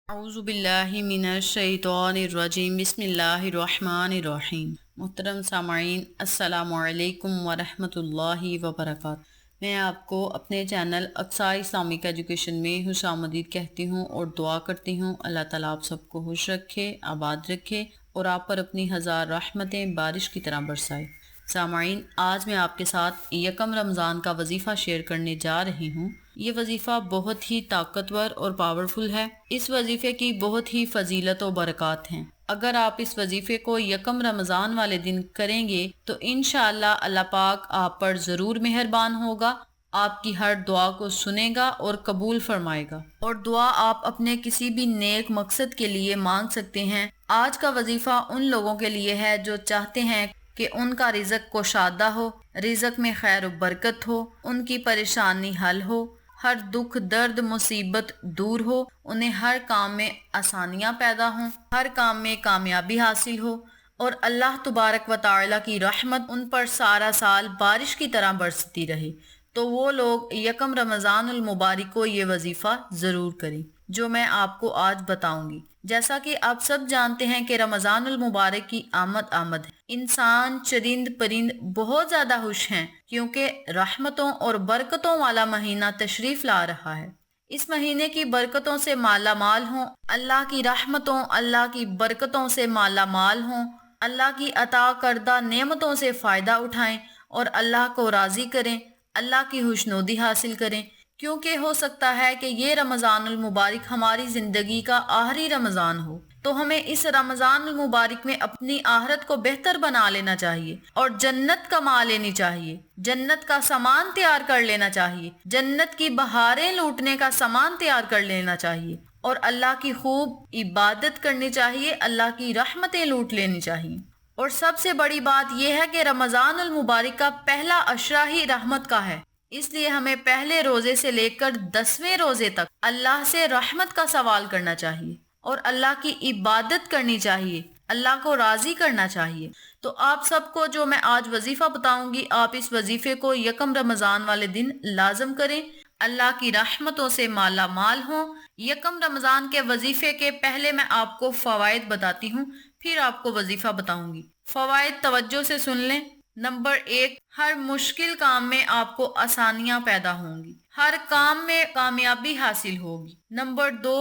اعوذ باللہ من الشیطان الرجیم بسم اللہ الرحمن الرحیم۔ محترم سامعین، السلام علیکم ورحمۃ اللہ وبرکاتہ۔ میں آپ کو اپنے چینل اقصیٰ اسلامک ایجوکیشن میں خوش آمدید کہتی ہوں اور دعا کرتی ہوں اللہ تعالیٰ آپ سب کو خوش رکھے، آباد رکھے اور آپ پر اپنی ہزار رحمتیں بارش کی طرح برسائے۔ سامعین، آج میں آپ کے ساتھ یکم رمضان کا وظیفہ شیئر کرنے جا رہی ہوں۔ یہ وظیفہ بہت ہی طاقتور اور پاورفل ہے۔ اس وظیفے کی بہت ہی فضیلت و برکات ہیں۔ اگر آپ اس وظیفے کو یکم رمضان والے دن کریں گے تو انشاءاللہ اللہ پاک آپ پر ضرور مہربان ہوگا، آپ کی ہر دعا کو سنے گا اور قبول فرمائے گا، اور دعا آپ اپنے کسی بھی نیک مقصد کے لیے مانگ سکتے ہیں۔ آج کا وظیفہ ان لوگوں کے لیے ہے جو چاہتے ہیں کہ ان کا رزق کشادہ ہو، رزق میں خیر و برکت ہو، ان کی پریشانی حل ہو، ہر دکھ درد مصیبت دور ہو، انہیں ہر کام میں آسانیاں پیدا ہوں، ہر کام میں کامیابی حاصل ہو، اور اللہ تبارک و تعالی کی رحمت ان پر سارا سال بارش کی طرح برستی رہے۔ تو وہ لوگ یکم رمضان المبارک کو یہ وظیفہ ضرور کریں جو میں آپ کو آج بتاؤں گی۔ جیسا کہ آپ سب جانتے ہیں کہ رمضان المبارک کی آمد ہے۔ انسان، چرند پرند بہت زیادہ خوش ہیں کیونکہ رحمتوں اور برکتوں والا مہینہ تشریف لا رہا ہے۔ اس مہینے کی برکتوں سے مالا مال ہوں، اللہ کی رحمتوں، اللہ کی برکتوں سے مالا مال ہوں، اللہ کی عطا کردہ نعمتوں سے فائدہ اٹھائیں اور اللہ کو راضی کریں، اللہ کی خوشنودی حاصل کریں، کیونکہ ہو سکتا ہے کہ یہ رمضان المبارک ہماری زندگی کا آخری رمضان ہو، تو ہمیں اس رمضان المبارک میں اپنی آخرت کو بہتر بنا لینا چاہیے اور جنت کما لینی چاہیے، جنت کا سامان تیار کر لینا چاہیے، جنت کی بہاریں لوٹنے کا سامان تیار کر لینا چاہیے، اور اللہ کی خوب عبادت کرنی چاہیے، اللہ کی رحمتیں لوٹ لینی چاہیے۔ اور سب سے بڑی بات یہ ہے کہ رمضان المبارک کا پہلا عشرہ ہی رحمت کا ہے، اس لیے ہمیں پہلے روزے سے لے کر 10ویں روزے تک اللہ سے رحمت کا سوال کرنا چاہیے اور اللہ کی عبادت کرنی چاہیے، اللہ کو راضی کرنا چاہیے۔ تو آپ سب کو جو میں آج وظیفہ بتاؤں گی، آپ اس وظیفے کو یکم رمضان والے دن لازم کریں، اللہ کی رحمتوں سے مالا مال ہوں۔ یکم رمضان کے وظیفے کے پہلے میں آپ کو فوائد بتاتی ہوں، پھر آپ کو وظیفہ بتاؤں گی۔ فوائد توجہ سے سن لیں۔ نمبر 1، ہر مشکل کام میں آپ کو آسانیاں پیدا ہوں گی، ہر کام میں کامیابی حاصل ہوگی۔ نمبر 2،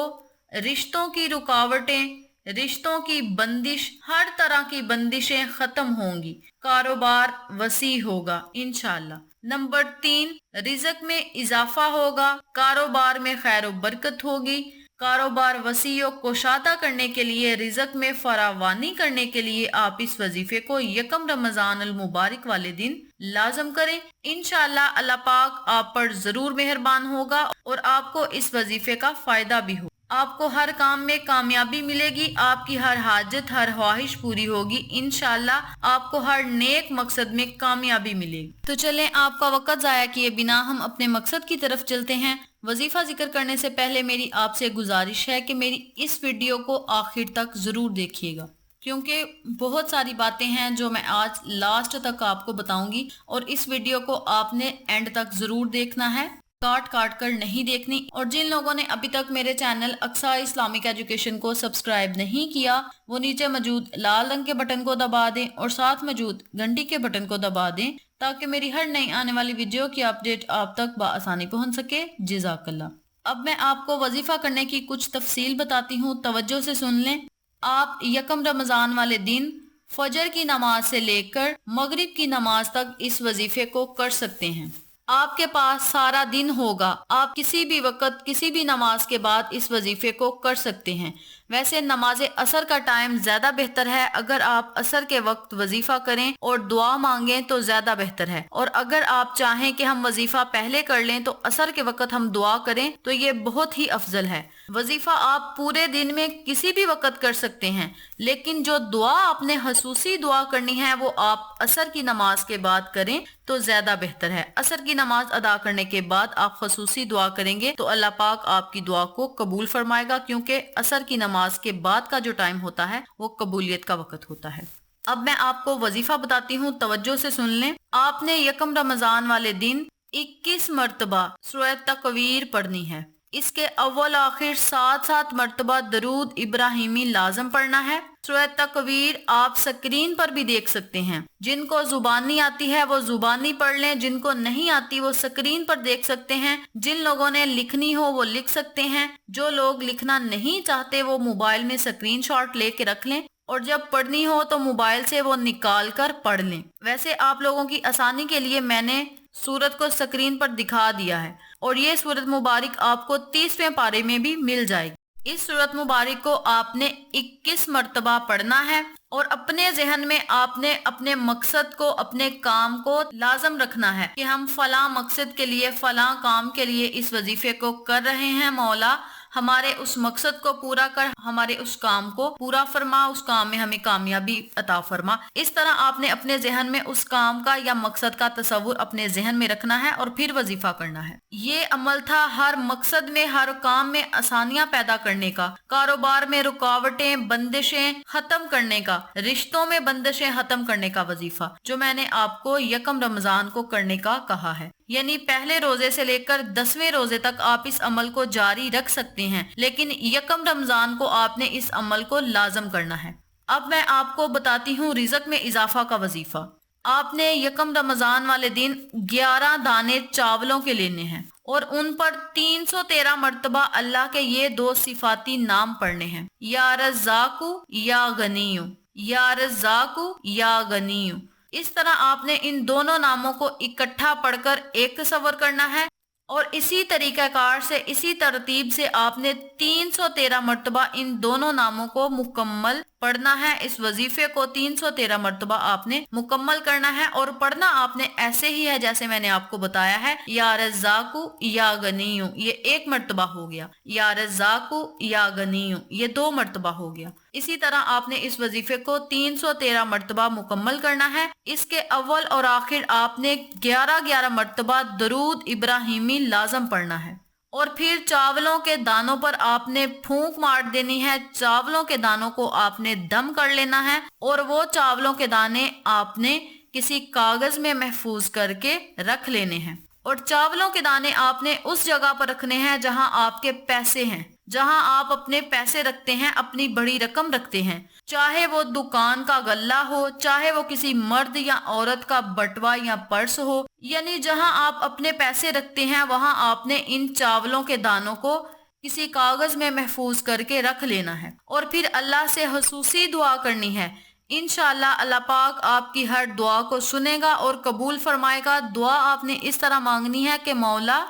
رشتوں کی رکاوٹیں، رشتوں کی بندش، ہر طرح کی بندشیں ختم ہوں گی، کاروبار وسیع ہوگا انشاءاللہ۔ نمبر 3، رزق میں اضافہ ہوگا، کاروبار میں خیر و برکت ہوگی۔ کاروبار وسیع و کشادہ کرنے کے لیے، رزق میں فراوانی کرنے کے لیے آپ اس وظیفے کو یکم رمضان المبارک والے دن لازم کریں، انشاءاللہ اللہ پاک آپ پر ضرور مہربان ہوگا اور آپ کو اس وظیفے کا فائدہ بھی ہوگا۔ آپ کو ہر کام میں کامیابی ملے گی، آپ کی ہر حاجت، ہر خواہش پوری ہوگی، انشاءاللہ آپ کو ہر نیک مقصد میں کامیابی ملے گی۔ تو چلیں آپ کا وقت ضائع کیے بنا ہم اپنے مقصد کی طرف چلتے ہیں۔ وظیفہ ذکر کرنے سے پہلے میری آپ سے گزارش ہے کہ میری اس ویڈیو کو آخر تک ضرور دیکھیے گا، کیونکہ بہت ساری باتیں ہیں جو میں آج لاسٹ تک آپ کو بتاؤں گی، اور اس ویڈیو کو آپ نے اینڈ تک ضرور دیکھنا ہے، کاٹ کاٹ کر نہیں دیکھنی۔ اور جن لوگوں نے ابھی تک میرے چینل اقصیٰ اسلامک ایجوکیشن کو سبسکرائب نہیں کیا، وہ نیچے موجود لال رنگ کے بٹن کو دبا دیں اور ساتھ موجود گھنٹی کے بٹن کو دبا دیں تاکہ میری ہر نئی آنے والی ویڈیو کی اپڈیٹ آپ تک بآسانی پہنچ سکے۔ جزاک اللہ۔ اب میں آپ کو وظیفہ کرنے کی کچھ تفصیل بتاتی ہوں، توجہ سے سن لیں۔ آپ یکم رمضان والے دن فجر کی نماز سے لے کر مغرب کی نماز تک اس وظیفے کو کر سکتے ہیں۔ آپ کے پاس سارا دن ہوگا، آپ کسی بھی وقت کسی بھی نماز کے بعد اس وظیفے کو کر سکتے ہیں۔ ویسے نماز عصر کا ٹائم زیادہ بہتر ہے، اگر آپ عصر کے وقت وظیفہ کریں اور دعا مانگیں تو زیادہ بہتر ہے، اور اگر آپ چاہیں کہ ہم وظیفہ پہلے کر لیں تو عصر کے وقت ہم دعا کریں تو یہ بہت ہی افضل ہے۔ وظیفہ آپ پورے دن میں کسی بھی وقت کر سکتے ہیں، لیکن جو دعا آپ نے خصوصی دعا کرنی ہے وہ آپ عصر کی نماز کے بعد کریں تو زیادہ بہتر ہے۔ عصر کی نماز ادا کرنے کے بعد آپ خصوصی دعا کریں گے تو اللہ پاک آپ کی دعا کو قبول فرمائے گا، کیونکہ عصر کی نماز کے بعد کا جو ٹائم ہوتا ہے وہ قبولیت کا وقت ہوتا ہے۔ اب میں آپ کو وظیفہ بتاتی ہوں، توجہ سے سن لیں۔ آپ نے یکم رمضان والے دن 21 مرتبہ سورہ تکویر پڑھنی ہے، اس کے اول آخر 7 مرتبہ درود ابراہیمی لازم پڑھنا ہے۔ سورہ تکویر آپ سکرین پر بھی دیکھ سکتے ہیں، جن کو زبانی آتی ہے وہ زبانی پڑھ لیں، جن کو نہیں آتی وہ سکرین پر دیکھ سکتے ہیں، جن لوگوں نے لکھنی ہو وہ لکھ سکتے ہیں، جو لوگ لکھنا نہیں چاہتے وہ موبائل میں سکرین شاٹ لے کے رکھ لیں، اور جب پڑھنی ہو تو موبائل سے وہ نکال کر پڑھ لیں۔ ویسے آپ لوگوں کی آسانی کے لیے میں نے سورت کو سکرین پر دکھا دیا ہے، اور یہ سورت مبارک آپ کو 30ویں پارے میں بھی مل جائے گی۔ اس سورت مبارک کو آپ نے 21 مرتبہ پڑھنا ہے، اور اپنے ذہن میں آپ نے اپنے مقصد کو، اپنے کام کو لازم رکھنا ہے کہ ہم فلاں مقصد کے لیے، فلاں کام کے لیے اس وظیفے کو کر رہے ہیں، مولا ہمارے اس مقصد کو پورا کر، ہمارے اس کام کو پورا فرما، اس کام میں ہمیں کامیابی عطا فرما۔ اس طرح آپ نے اپنے ذہن میں اس کام کا یا مقصد کا تصور اپنے ذہن میں رکھنا ہے اور پھر وظیفہ کرنا ہے۔ یہ عمل تھا ہر مقصد میں، ہر کام میں آسانیاں پیدا کرنے کا، کاروبار میں رکاوٹیں، بندشیں ختم کرنے کا، رشتوں میں بندشیں ختم کرنے کا وظیفہ، جو میں نے آپ کو یکم رمضان کو کرنے کا کہا ہے۔ یعنی پہلے روزے سے لے کر 10ویں روزے تک آپ اس عمل کو جاری رکھ سکتے ہیں، لیکن یکم رمضان کو آپ نے اس عمل کو لازم کرنا ہے۔ اب میں آپ کو بتاتی ہوں رزق میں اضافہ کا وظیفہ۔ آپ نے یکم رمضان والے دن 11 دانے چاولوں کے لینے ہیں، اور ان پر 313 مرتبہ اللہ کے یہ 2 صفاتی نام پڑھنے ہیں، یا رزاقو یا غنیو، یا رزاقو یا غنیو۔ اس طرح آپ نے ان دونوں ناموں کو اکٹھا پڑھ کر ایک تصور کرنا ہے، اور اسی طریقہ کار سے، اسی ترتیب سے آپ نے 313 مرتبہ ان دونوں ناموں کو مکمل پڑھنا ہے۔ اس وظیفے کو 313 مرتبہ آپ نے مکمل کرنا ہے، اور پڑھنا آپ نے ایسے ہی ہے جیسے میں نے آپ کو بتایا ہے، یا رزاقو یا غنیو، یہ 1 مرتبہ ہو گیا، یا رزاقو یا غنیو یہ 2 مرتبہ ہو گیا۔ اسی طرح آپ نے اس وظیفے کو 313 مرتبہ مکمل کرنا ہے۔ اس کے اول اور آخر آپ نے 11 مرتبہ درود ابراہیمی لازم پڑھنا ہے، اور پھر چاولوں کے دانوں پر آپ نے پھونک مار دینی ہے، چاولوں کے دانوں کو آپ نے دم کر لینا ہے، اور وہ چاولوں کے دانے آپ نے کسی کاغذ میں محفوظ کر کے رکھ لینے ہیں، اور چاولوں کے دانے آپ نے اس جگہ پر رکھنے ہیں جہاں آپ کے پیسے ہیں، جہاں آپ اپنے پیسے رکھتے ہیں، اپنی بڑی رقم رکھتے ہیں، چاہے وہ دکان کا غلہ ہو، چاہے وہ کسی مرد یا عورت کا بٹوا یا پرس ہو، یعنی جہاں آپ اپنے پیسے رکھتے ہیں وہاں آپ نے ان چاولوں کے دانوں کو کسی کاغذ میں محفوظ کر کے رکھ لینا ہے، اور پھر اللہ سے خصوصی دعا کرنی ہے۔ انشاءاللہ اللہ پاک آپ کی ہر دعا کو سنے گا اور قبول فرمائے گا۔ دعا آپ نے اس طرح مانگنی ہے کہ مولا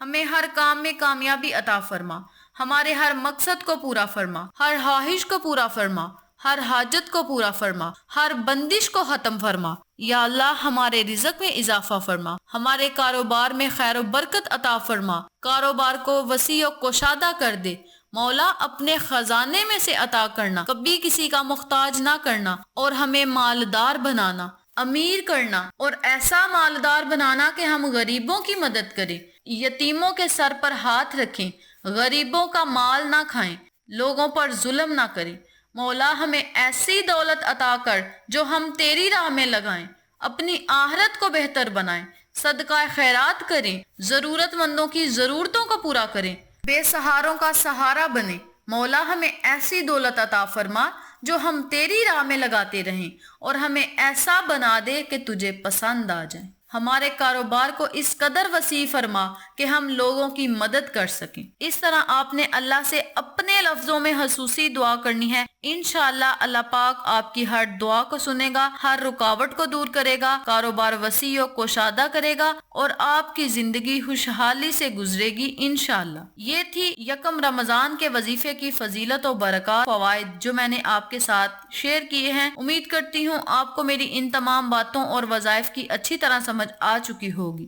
ہمیں ہر کام میں کامیابی عطا فرما، ہمارے ہر مقصد کو پورا فرما، ہر خواہش کو پورا فرما، ہر حاجت کو پورا فرما، ہر بندش کو ختم فرما۔ یا اللہ ہمارے رزق میں اضافہ فرما، ہمارے کاروبار میں خیر و برکت عطا فرما، کاروبار کو وسیع و کشادہ کر دے۔ مولا اپنے خزانے میں سے عطا کرنا، کبھی کسی کا محتاج نہ کرنا، اور ہمیں مالدار بنانا، امیر کرنا، اور ایسا مالدار بنانا کہ ہم غریبوں کی مدد کریں، یتیموں کے سر پر ہاتھ رکھیں، غریبوں کا مال نہ کھائیں، لوگوں پر ظلم نہ کریں۔ مولا ہمیں ایسی دولت عطا کر جو ہم تیری راہ میں لگائیں، اپنی آخرت کو بہتر بنائیں، صدقہ خیرات کریں، ضرورت مندوں کی ضرورتوں کو پورا کریں، بے سہاروں کا سہارا بنیں۔ مولا ہمیں ایسی دولت عطا فرما جو ہم تیری راہ میں لگاتے رہیں، اور ہمیں ایسا بنا دے کہ تجھے پسند آ جائیں۔ ہمارے کاروبار کو اس قدر وسیع فرما کہ ہم لوگوں کی مدد کر سکیں۔ اس طرح آپ نے اللہ سے اپنے لفظوں میں خصوصی دعا کرنی ہے۔ انشاءاللہ اللہ پاک آپ کی ہر دعا کو سنے گا، ہر رکاوٹ کو دور کرے گا، کاروبار وسیع و کوشادہ کرے گا، اور آپ کی زندگی خوشحالی سے گزرے گی انشاءاللہ۔ یہ تھی یکم رمضان کے وظیفے کی فضیلت و برکات، فوائد جو میں نے آپ کے ساتھ شیئر کیے ہیں۔ امید کرتی ہوں آپ کو میری ان تمام باتوں اور وظائف کی اچھی طرح سمجھ آ چکی ہوگی۔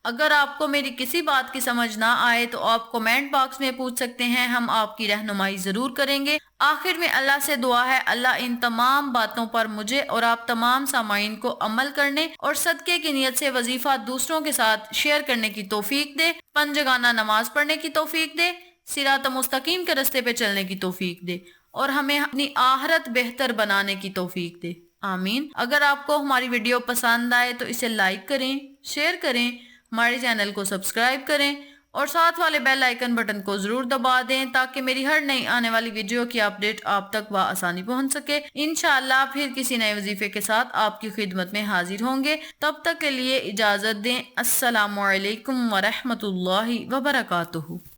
اگر آپ کو میری کسی بات کی سمجھ نہ آئے تو آپ کمنٹ باکس میں پوچھ سکتے ہیں، ہم آپ کی رہنمائی ضرور کریں گے۔ آخر میں اللہ سے دعا ہے اللہ ان تمام باتوں پر مجھے اور آپ تمام سامعین کو عمل کرنے اور صدقے کی نیت سے وظیفہ دوسروں کے ساتھ شیئر کرنے کی توفیق دے، پنجگانہ نماز پڑھنے کی توفیق دے، صراط مستقیم کے راستے پہ چلنے کی توفیق دے، اور ہمیں اپنی آخرت بہتر بنانے کی توفیق دے، آمین۔ اگر آپ کو ہماری ویڈیو پسند آئے تو اسے لائک کریں، شیئر کریں، ہمارے چینل کو سبسکرائب کریں، اور ساتھ والے بیل آئیکن بٹن کو ضرور دبا دیں تاکہ میری ہر نئی آنے والی ویڈیو کی اپڈیٹ آپ تک بآسانی پہنچ سکے۔ انشاءاللہ پھر کسی نئے وظیفے کے ساتھ آپ کی خدمت میں حاضر ہوں گے۔ تب تک کے لیے اجازت دیں۔ السلام علیکم ورحمۃ اللہ وبرکاتہ۔